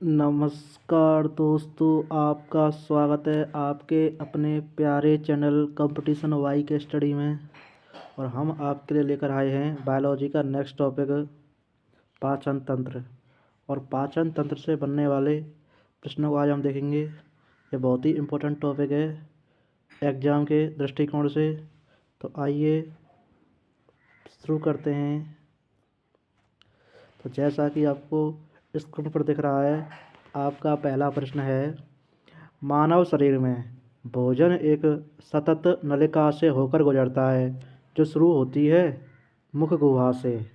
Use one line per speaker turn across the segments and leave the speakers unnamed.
नमस्कार दोस्तों, आपका स्वागत है आपके अपने प्यारे चैनल कंपटीशन वाई के स्टडी में। और हम आपके लिए लेकर आए हैं बायोलॉजी का नेक्स्ट टॉपिक पाचन तंत्र। और पाचन तंत्र से बनने वाले प्रश्नों को आज हम देखेंगे। ये बहुत ही इम्पोर्टेंट टॉपिक है एग्ज़ाम के दृष्टिकोण से। तो आइए शुरू करते हैं। तो जैसा कि आपको स्क्रीन पर दिख रहा है, आपका पहला प्रश्न है, मानव शरीर में भोजन एक सतत नलिका से होकर गुजरता है जो शुरू होती है मुख गुहा से।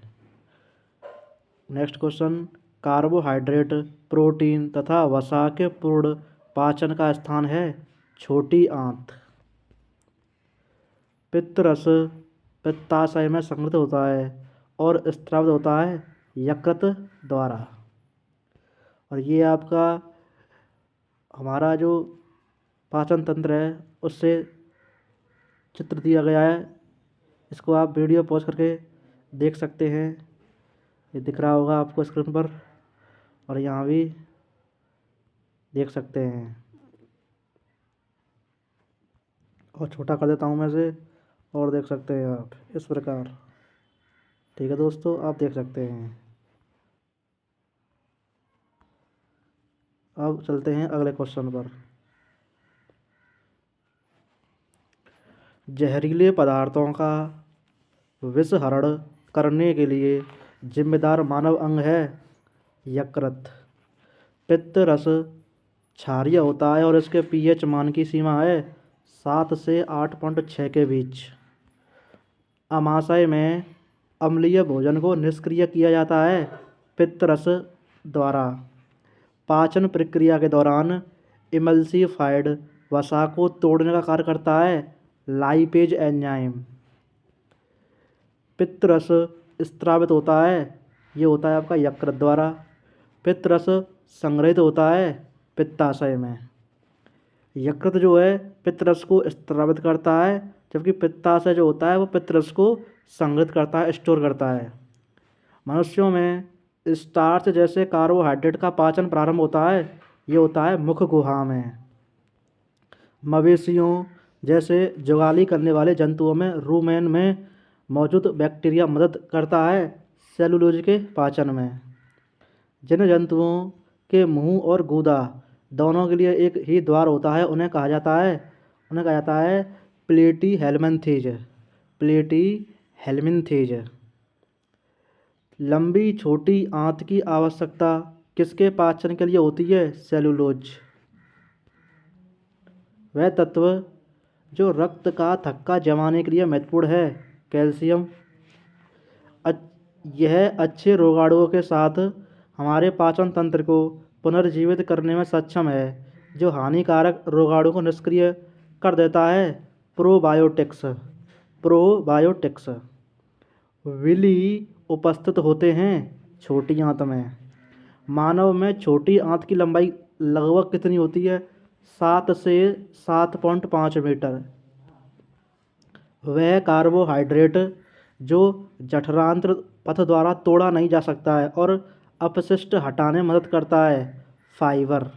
नेक्स्ट क्वेश्चन, कार्बोहाइड्रेट, प्रोटीन तथा वसा के पूर्ण पाचन का स्थान है छोटी आंत। पित्तरस पित्ताशय में संग्रहित होता है और स्रावित होता है यकृत द्वारा। और ये आपका हमारा जो पाचन तंत्र है उससे चित्र दिया गया है। इसको आप वीडियो पॉज करके देख सकते हैं। ये दिख रहा होगा आपको स्क्रीन पर, और यहाँ भी देख सकते हैं। और छोटा कर देता हूँ मैं इसे, और देख सकते हैं आप इस प्रकार। ठीक है दोस्तों, आप देख सकते हैं। अब चलते हैं अगले क्वेश्चन पर। जहरीले पदार्थों का विषहरण करने के लिए जिम्मेदार मानव अंग है यकृत। पित्त रस क्षारीय होता है और इसके पीएच मान की सीमा है 7 से 8.6 के बीच। आमाशय में अम्लीय भोजन को निष्क्रिय किया जाता है पित्त रस द्वारा। पाचन प्रक्रिया के दौरान इमल्सिफाइड वसा को तोड़ने का कार्य करता है लाइपेज एंजाइम। पित्तरस स्रावित होता है, ये होता है आपका यकृत द्वारा। पित्तरस संग्रहित होता है पित्ताशय में। यकृत जो है पित्तरस को स्रावित करता है, जबकि पित्ताशय जो होता है वो पित्तरस को संग्रहित करता है, स्टोर करता है। मनुष्यों में स्टार्च जैसे कार्बोहाइड्रेट का पाचन प्रारंभ होता है, ये होता है मुख गुहा में। मवेशियों जैसे जुगाली करने वाले जंतुओं में रूमेन में मौजूद बैक्टीरिया मदद करता है सेलुलोज के पाचन में। जिन जंतुओं के मुंह और गूदा दोनों के लिए एक ही द्वार होता है उन्हें कहा जाता है प्लेटी हेलमिन्थेज। लंबी छोटी आंत की आवश्यकता किसके पाचन के लिए होती है? सेलुलोज। वह तत्व जो रक्त का थक्का जमाने के लिए महत्वपूर्ण है कैल्शियम। यह अच्छे रोगाणुओं के साथ हमारे पाचन तंत्र को पुनर्जीवित करने में सक्षम है, जो हानिकारक रोगाणु को निष्क्रिय कर देता है प्रोबायोटिक्स। विली उपस्थित होते हैं छोटी आंत में। मानव में छोटी आंत की लंबाई लगभग कितनी होती है? 7 से 7.5 मीटर। वह कार्बोहाइड्रेट जो जठरांत्र पथ द्वारा तोड़ा नहीं जा सकता है और अपशिष्ट हटाने में मदद करता है फाइबर।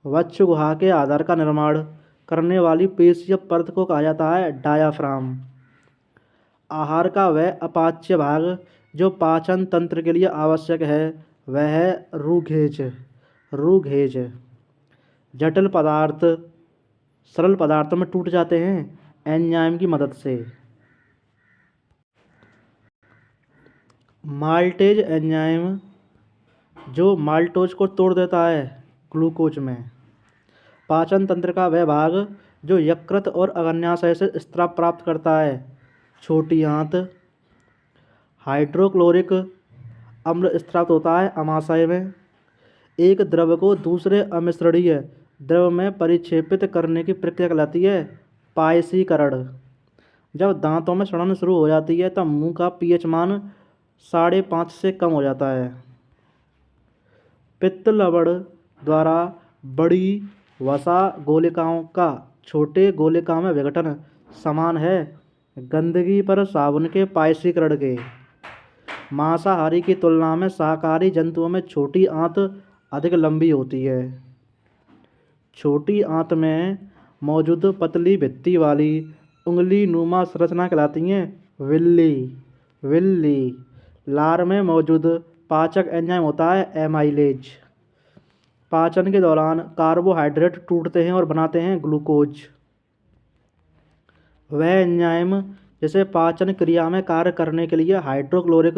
वक्ष गुहा के आधार का निर्माण करने वाली पेशीय परत को कहा जाता है डायाफ्राम। आहार का वह अपाच्य भाग जो पाचन तंत्र के लिए आवश्यक है वह है रूघेज। जटिल पदार्थ सरल पदार्थों में टूट जाते हैं एंजाइम की मदद से। माल्टेज एंजाइम जो माल्टोज को तोड़ देता है ग्लूकोज में। पाचन तंत्र का वह भाग जो यकृत और अग्न्याशय से स्राव प्राप्त करता है छोटी आंत। हाइड्रोक्लोरिक अम्ल स्रावित होता है आमाशय में। एक द्रव को दूसरे अमिश्रणीय द्रव में परिक्षेपित करने की प्रक्रिया कहलाती है पायसीकरण। जब दांतों में सड़न शुरू हो जाती है तब मुंह का पीएच मान 5.5 से कम हो जाता है। पित्त लवण द्वारा बड़ी वसा गोलिकाओं का छोटे गोलिकाओं में विघटन समान है गंदगी पर साबुन के पायसीकरण के। मांसाहारी की तुलना में शाकाहारी जंतुओं में छोटी आंत अधिक लंबी होती है। छोटी आंत में मौजूद पतली भित्ति वाली उंगली नुमा संरचना कहलाती हैं विल्ली। विल्ली लार में मौजूद पाचक एंजाइम होता है एमाइलेज। पाचन के दौरान कार्बोहाइड्रेट टूटते हैं और बनाते हैं ग्लूकोज। वह एंजाइम जिसे पाचन क्रिया में कार्य करने के लिए हाइड्रोक्लोरिक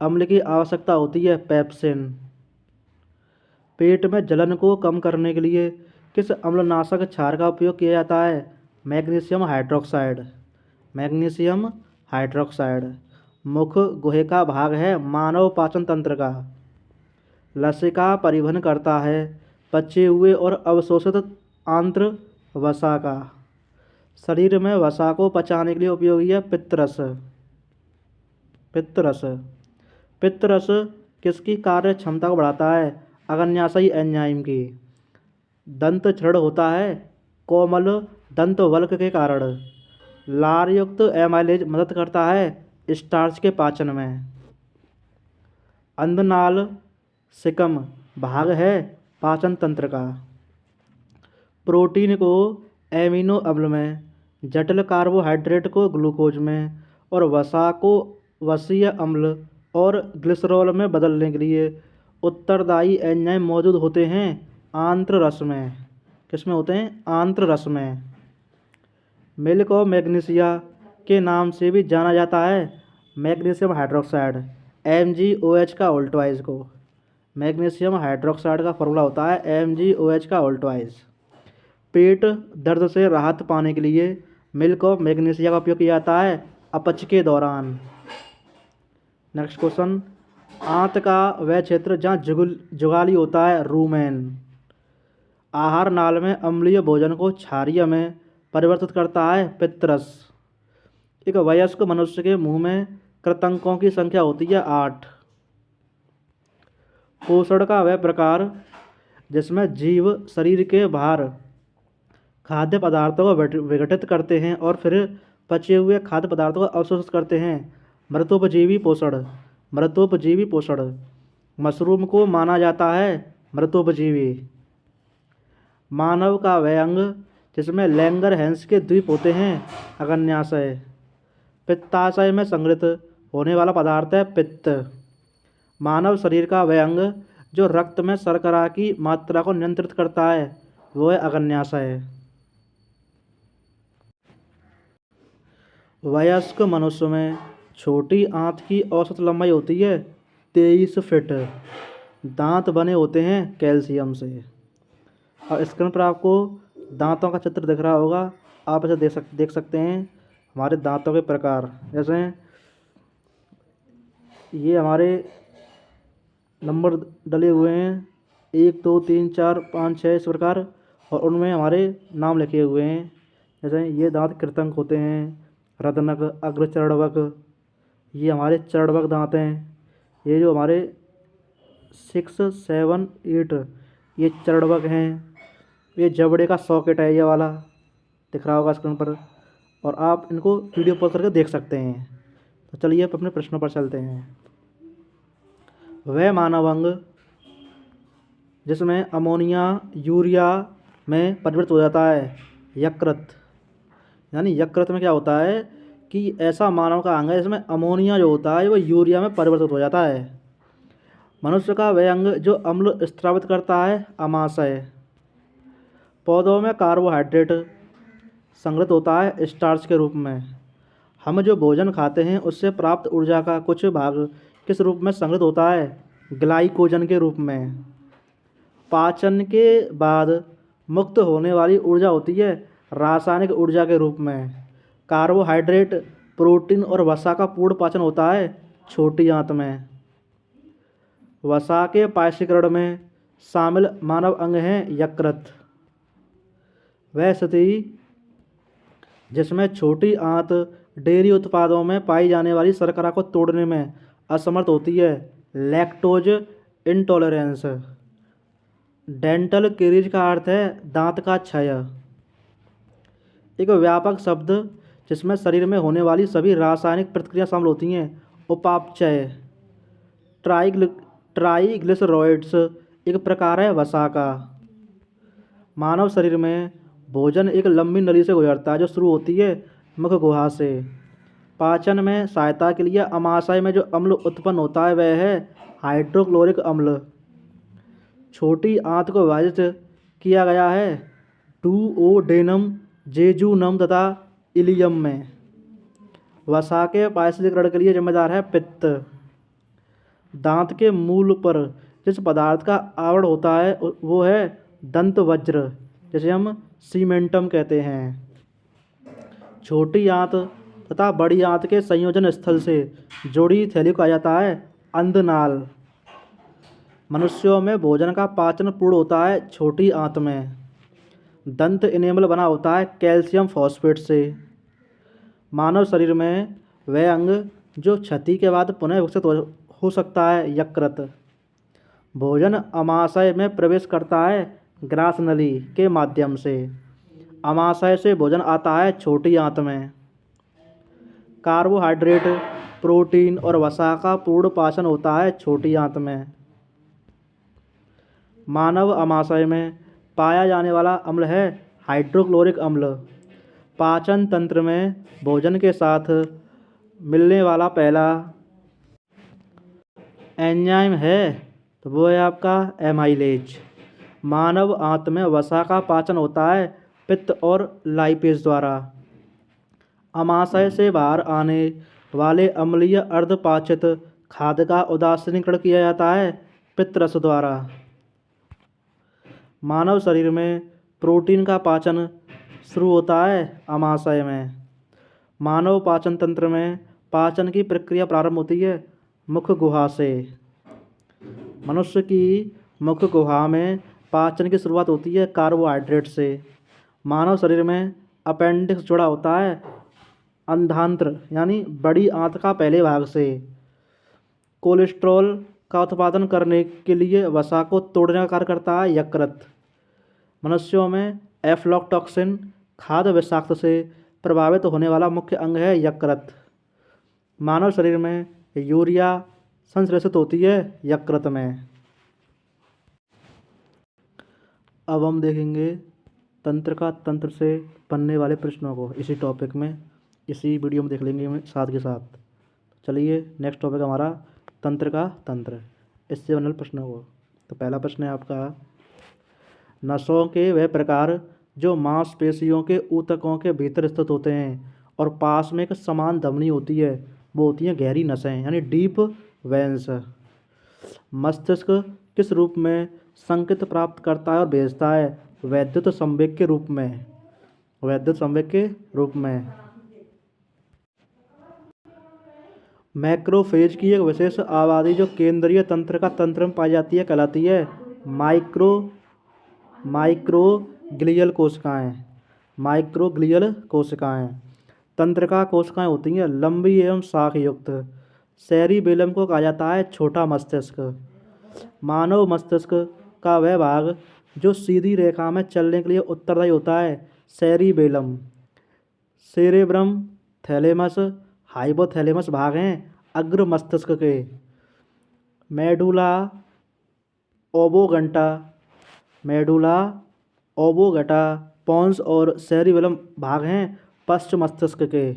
अम्ल की आवश्यकता होती है पेप्सिन। पेट में जलन को कम करने के लिए किस अम्लनाशक क्षार का उपयोग किया जाता है? Magnesium hydroxide. मैग्नीशियम हाइड्रोक्साइड मुख गुहे का भाग है मानव पाचन तंत्र का। लसिका परिवहन करता है पचे हुए और अवशोषित आंत्र वसा का। शरीर में वसा को पचाने के लिए उपयोगी है पित्तरस। पित्तरस पित्तरस किसकी कार्य क्षमता को बढ़ाता है? अग्न्याशयी एंजाइम की। दंत क्षरण होता है कोमल दंत वल्क के कारण। लार युक्त एमाइलेज मदद करता है स्टार्च के पाचन में। अंधनाल सिकम भाग है पाचन तंत्र का। प्रोटीन को एमिनो अम्ल में, जटिल कार्बोहाइड्रेट को ग्लूकोज में और वसा को वसीय अम्ल और ग्लिसरॉल में बदलने के लिए उत्तरदायी एंजाइम मौजूद होते हैं आंत्र रस में। किसमें होते हैं? आंत्र रस में। मिल्क ऑफ मैग्नीशिया के नाम से भी जाना जाता है मैग्नीशियम हाइड्रोक्साइड MgOH का ऑल्टवाइज को। मैग्नीशियम हाइड्रोक्साइड का फॉर्मूला होता है MgOH का ऑल्टवाइज। पेट दर्द से राहत पाने के लिए मिल्क ऑफ मैग्नीशिया का उपयोग किया जाता है अपच के दौरान। नेक्स्ट क्वेश्चन, आंत का वह क्षेत्र जहाँ जुगाली होता है रूमेन। आहार नाल में अम्लीय भोजन को क्षारीय में परिवर्तित करता है पित्तरस। एक वयस्क मनुष्य के मुंह में कृतंकों की संख्या होती है 8। पोषण का वह प्रकार जिसमें जीव शरीर के बाहर खाद्य पदार्थों को विघटित करते हैं और फिर पचे हुए खाद्य पदार्थों को अवशोषित करते हैं मृतोपजीवी पोषण। मृतोपजीवी पोषण मशरूम को माना जाता है मृतोपजीवी। मानव का वह अंग जिसमें लैंगरहैंस के द्वीप होते हैं अग्न्याशय। पित्ताशय में संग्रहित होने वाला पदार्थ है पित्त। मानव शरीर का वह अंग जो रक्त में शर्करा की मात्रा को नियंत्रित करता है वो है अग्न्याशय। वयस्क मनुष्य में छोटी आंत की औसत लंबाई होती है 23 फीट। दांत बने होते हैं कैल्शियम से। और स्क्रीन पर आपको दांतों का चित्र दिख रहा होगा, आप इसे देख सकते हैं। हमारे दांतों के प्रकार जैसे ये हमारे नंबर डले हुए हैं 1 2 3 4 5 6 इस प्रकार, और उनमें हमारे नाम लिखे हुए हैं। जैसे ये दांत कृतंक होते हैं, रदनक, अग्रचरणवक, ये हमारे चरणवक दांत हैं। ये जो हमारे 6 7 8 ये चरणवक हैं। ये जबड़े का सॉकेट है, ये वाला दिख रहा होगा स्क्रीन पर, और आप इनको वीडियो पॉज करके देख सकते हैं। तो चलिए अब अपने प्रश्नों पर चलते हैं। वह मानव अंग जिसमें अमोनिया यूरिया में परिवर्तित हो जाता है यकृत। यानी यकृत में क्या होता है कि ऐसा मानव का अंग है जिसमें अमोनिया जो होता है वो यूरिया में परिवर्तित हो जाता है। मनुष्य का वह अंग जो अम्ल स्रावित करता है अमाशय। पौधों में कार्बोहाइड्रेट संग्रहित होता है स्टार्च के रूप में। हम जो भोजन खाते हैं उससे प्राप्त ऊर्जा का कुछ भाग किस रूप में संग्रहित होता है? ग्लाइकोजन के रूप में। पाचन के बाद मुक्त होने वाली ऊर्जा होती है रासायनिक ऊर्जा के रूप में। कार्बोहाइड्रेट, प्रोटीन और वसा का पूर्ण पाचन होता है छोटी आंत में। वसा के पाचीकरण में शामिल मानव अंग हैं यकृत। वह स्थिति जिसमें छोटी आंत डेयरी उत्पादों में पाई जाने वाली शर्करा को तोड़ने में असमर्थ होती है लैक्टोज इंटॉलरेंस। डेंटल कैरीज का अर्थ है दांत का क्षय। एक व्यापक शब्द जिसमें शरीर में होने वाली सभी रासायनिक प्रतिक्रिया शामिल होती हैं उपापचय। ट्राइग्लिसरॉइड्स एक प्रकार है वसा का। मानव शरीर में भोजन एक लंबी नली से गुजरता है जो शुरू होती है मुख गुहा से। पाचन में सहायता के लिए अमाशय में जो अम्ल उत्पन्न होता है वह है हाइड्रोक्लोरिक अम्ल। छोटी आंत को विभाजित किया गया है डुओडेनम, जेजुनम तथा इलियम में। वसा के पारिस्थितिकरण के लिए जिम्मेदार है पित्त। दांत के मूल पर जिस पदार्थ का आवरण होता है वो है दंत वज्र, जिसे हम सीमेंटम कहते हैं। छोटी आंत तथा बड़ी आंत के संयोजन स्थल से जोड़ी थैली को कहा जाता है अंधनाल। मनुष्यों में भोजन का पाचन पूर्ण होता है छोटी आंत में। दंत इनेमल बना होता है कैल्शियम फॉस्फेट से। मानव शरीर में वह अंग जो क्षति के बाद पुनः विकसित हो सकता है यकृत। भोजन अमाशय में प्रवेश करता है ग्रास नली के माध्यम से। अमाशय से भोजन आता है छोटी आंत में। कार्बोहाइड्रेट, प्रोटीन और वसा का पूर्ण पाचन होता है छोटी आंत में। मानव अमाशय में पाया जाने वाला अम्ल है हाइड्रोक्लोरिक अम्ल। पाचन तंत्र में भोजन के साथ मिलने वाला पहला एंजाइम है तो वो है आपका एमाइलेज। मानव आंत में वसा का पाचन होता है पित्त और लाइपेज द्वारा। अमाशय से बाहर आने वाले अम्लीय अर्धपाचित खाद्य का उदासीनीकरण किया जाता है पित्तरस द्वारा। मानव शरीर में प्रोटीन का पाचन शुरू होता है अमाशय में। मानव पाचन तंत्र में पाचन की प्रक्रिया प्रारंभ होती है मुख गुहा से। मनुष्य की मुख गुहा में पाचन की शुरुआत होती है कार्बोहाइड्रेट से। मानव शरीर में अपेंडिक्स जुड़ा होता है अंधांत्र यानी बड़ी आंत का पहले भाग से। कोलेस्ट्रॉल का उत्पादन करने के लिए वसा को तोड़ने का कार्य करता है यकृत। मनुष्यों में एफ्लॉक्टॉक्सिन खाद्य विषाक्त से प्रभावित होने वाला मुख्य अंग है यकृत। मानव शरीर में यूरिया संश्लेषित होती है यकृत में। अब हम देखेंगे तंत्रिका तंत्र से बनने वाले प्रश्नों को इसी टॉपिक में, इसी वीडियो में देख लेंगे हम साथ के साथ। चलिए नेक्स्ट टॉपिक हमारा तंत्रिका तंत्र, इससे बनने वाले प्रश्नों को। तो पहला प्रश्न है आपका, नसों के वह प्रकार जो मांसपेशियों के ऊतकों के भीतर स्थित होते हैं और पास में एक समान धमनी होती है वो होती हैं गहरी नसें यानी डीप वेन्स। मस्तिष्क किस रूप में संकेत प्राप्त करता है और भेजता है? वैद्युत संवेग के रूप में। वैद्युत संवेग के रूप में। मैक्रोफेज की एक विशेष आबादी जो केंद्रीय तंत्रिका तंत्र में पाई जाती है कहलाती है माइक्रोग्लियल कोशिकाएं। माइक्रोग्लियल कोशिकाएं। तंत्रिका कोशिकाएं होती हैं लंबी एवं शाख युक्त। सेरिबेलम को कहा जाता है छोटा मस्तिष्क। मानव मस्तिष्क का वह भाग जो सीधी रेखा में चलने के लिए उत्तरदायी होता है सेरिबेलम। सेरेब्रम, थैलेमस, हाइपोथैलेमस भाग हैं अग्र मस्तिष्क के। मेडुला ओब्लोंगेटा, पोन्स और सेरिबेलम भाग हैं पश्च मस्तिष्क के।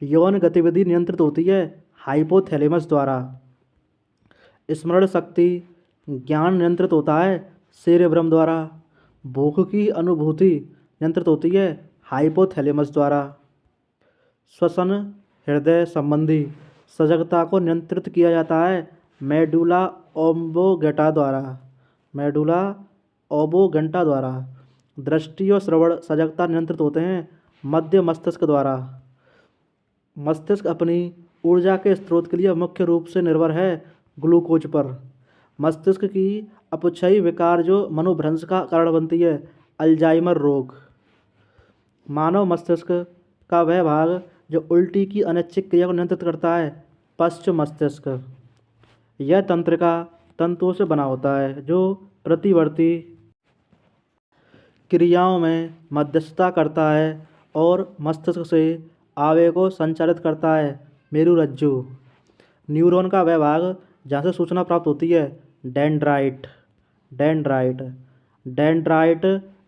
यौन गतिविधि नियंत्रित होती है हाइपोथैलेमस द्वारा। स्मरण शक्ति, ज्ञान नियंत्रित होता है सेरेब्रम द्वारा। भूख की अनुभूति नियंत्रित होती है हाइपोथैलेमस द्वारा। श्वसन, हृदय संबंधी सजगता को नियंत्रित किया जाता है मेडुला ओब्लोंगेटा द्वारा। मेडुला ओब्लोंगेटा द्वारा। दृष्टि और श्रवण सजगता नियंत्रित होते हैं मध्य मस्तिष्क द्वारा। मस्तिष्क अपनी ऊर्जा के स्रोत के लिए मुख्य रूप से निर्भर है ग्लूकोज पर। मस्तिष्क की अपक्षयी विकार जो मनोभ्रंश का कारण बनती है अल्जाइमर रोग। मानव मस्तिष्क का वह भाग जो उल्टी की अनैच्छिक क्रिया को नियंत्रित करता है पश्च मस्तिष्क। यह तंत्रिका तंतुओं से बना होता है जो प्रतिवर्ती क्रियाओं में मध्यस्थता करता है और मस्तिष्क से आवेग को संचालित करता है मेरुरज्जु। न्यूरॉन का वह भाग जहाँ से सूचना प्राप्त होती है। Dendrite dendrite dendrite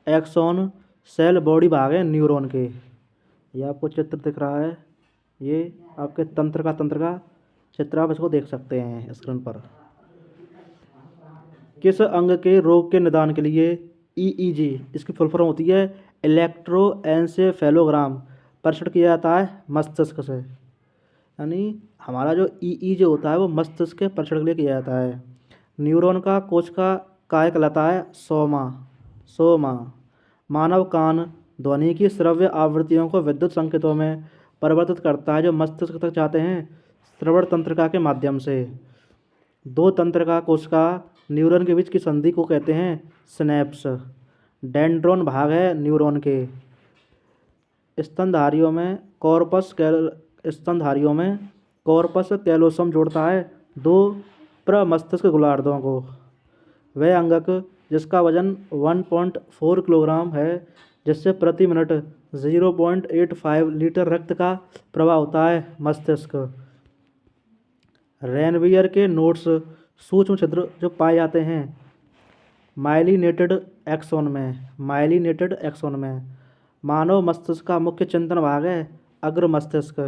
axon cell body भाग है न्यूरॉन के। ये आपको चित्र दिख रहा है, ये आपके तंत्र का चित्र, आप इसको देख सकते हैं स्क्रीन पर। किस अंग के रोग के निदान के लिए ईईजी, इसकी फुल फॉर्म होती है इलेक्ट्रोएंसेफेलोग्राम, परीक्षण किया जाता है मस्तिष्क से। यानी हमारा जो ईईजी होता है वो मस्तिष्क के परीक्षण के लिए किया जाता है। न्यूरॉन का कोशिका काय कहलाता है सोमा। मानव कान ध्वनि की श्रव्य आवृत्तियों को विद्युत संकेतों में परिवर्तित करता है जो मस्तिष्क तक जाते हैं श्रवण तंत्रिका के माध्यम से। दो तंत्रिका कोशिका न्यूरॉन के बीच की संधि को कहते हैं सिनेप्स। डेंड्रॉन भाग है न्यूरॉन के। स्तनधारियों में कॉर्पस कैलोसम जोड़ता है दो प्रमस्तिष्क गोलार्धों को। वह अंगक जिसका वजन 1.4 किलोग्राम है, जिससे प्रति मिनट 0.85 लीटर रक्त का प्रवाह होता है, मस्तिष्क। रेनवियर के नोड्स सूक्ष्म छिद्र जो पाए जाते हैं माइलिनेटेड एक्सोन में। मानव मस्तिष्क का मुख्य चिंतन भाग है अग्र मस्तिष्क।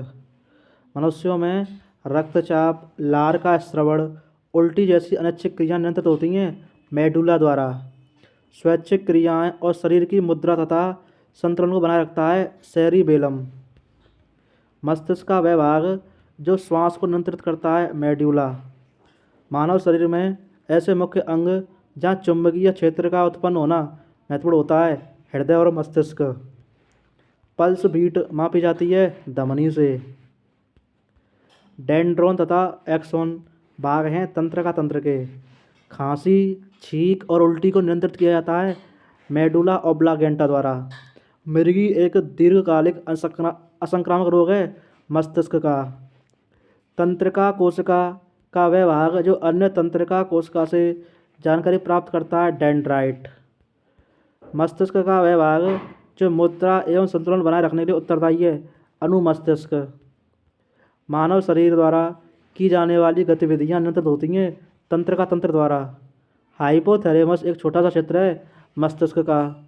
मनुष्यों में रक्तचाप, लार का श्रवण, उल्टी जैसी अनैच्छिक क्रियाएं नियंत्रित होती हैं मेडुला द्वारा। स्वैच्छिक क्रियाएं और शरीर की मुद्रा तथा संतुलन को बनाए रखता है सेरिबेलम। मस्तिष्क का वह भाग जो श्वास को नियंत्रित करता है मेड्यूला। मानव शरीर में ऐसे मुख्य अंग जहाँ चुंबकीय क्षेत्र का उत्पन्न होना महत्वपूर्ण होता है हृदय और मस्तिष्क। पल्स बीट मापी जाती है धमनी से। डेंड्रॉन तथा एक्सोन भाग हैं तंत्र के। खांसी, छींक और उल्टी को नियंत्रित किया जाता है मेडुला ऑब्लागेंटा द्वारा। मिर्गी एक दीर्घकालिक असंक्रामक रोग है मस्तिष्क का। तंत्रिका कोशिका का वह भाग जो अन्य तंत्रिका कोशिका से जानकारी प्राप्त करता है डेंड्राइट। मस्तिष्क का वह भाग जो मुद्रा एवं संतुलन बनाए रखने के लिए उत्तरदायी है अनुमस्तिष्क। मानव शरीर द्वारा की जाने वाली गतिविधियां नियंत्रित होती हैं तंत्र द्वारा। हाइपोथैलेमस एक छोटा सा क्षेत्र है मस्तिष्क का।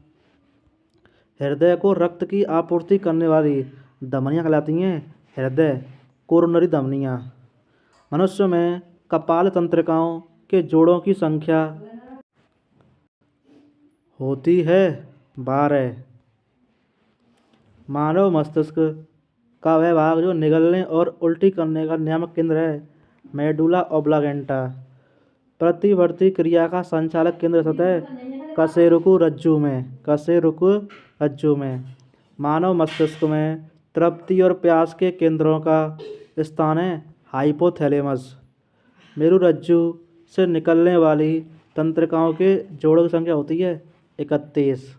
हृदय को रक्त की आपूर्ति करने वाली धमनियां कहलाती हैं हृदय कोरोनरी धमनियां। मनुष्य में कपाल तंत्रिकाओं के जोड़ों की संख्या होती है 12। मानव मस्तिष्क का वह भाग जो निगलने और उल्टी करने का नियामक केंद्र है मेडुला ऑब्लागेंटा। प्रतिवर्ती क्रिया का संचालक केंद्र स्थित है कशेरुकी रज्जु में। मानव मस्तिष्क में तृप्ति और प्यास के केंद्रों का स्थान है हाइपोथैलेमस। मेरुरज्जु से निकलने वाली तंत्रिकाओं के जोड़ों की संख्या होती है 31।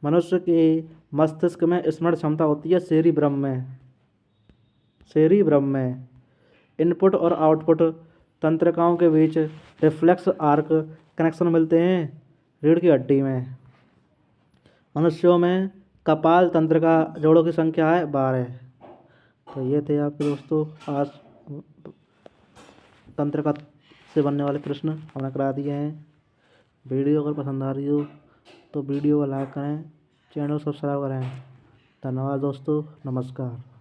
मनुष्य के मस्तिष्क में स्मरण क्षमता होती है सेरिब्रम में। इनपुट और आउटपुट तंत्रिकाओं के बीच रिफ्लेक्स आर्क कनेक्शन मिलते हैं रीढ़ की हड्डी में। मनुष्यों में कपाल तंत्रिका जोड़ों की संख्या है 12। तो ये थे आपके दोस्तों आज तंत्रिका से बनने वाले प्रश्न हमने करा दिए हैं। वीडियो अगर पसंद आ रही हो तो वीडियो को लाइक करें, चैनल को सब्सक्राइब करें। धन्यवाद दोस्तों, नमस्कार।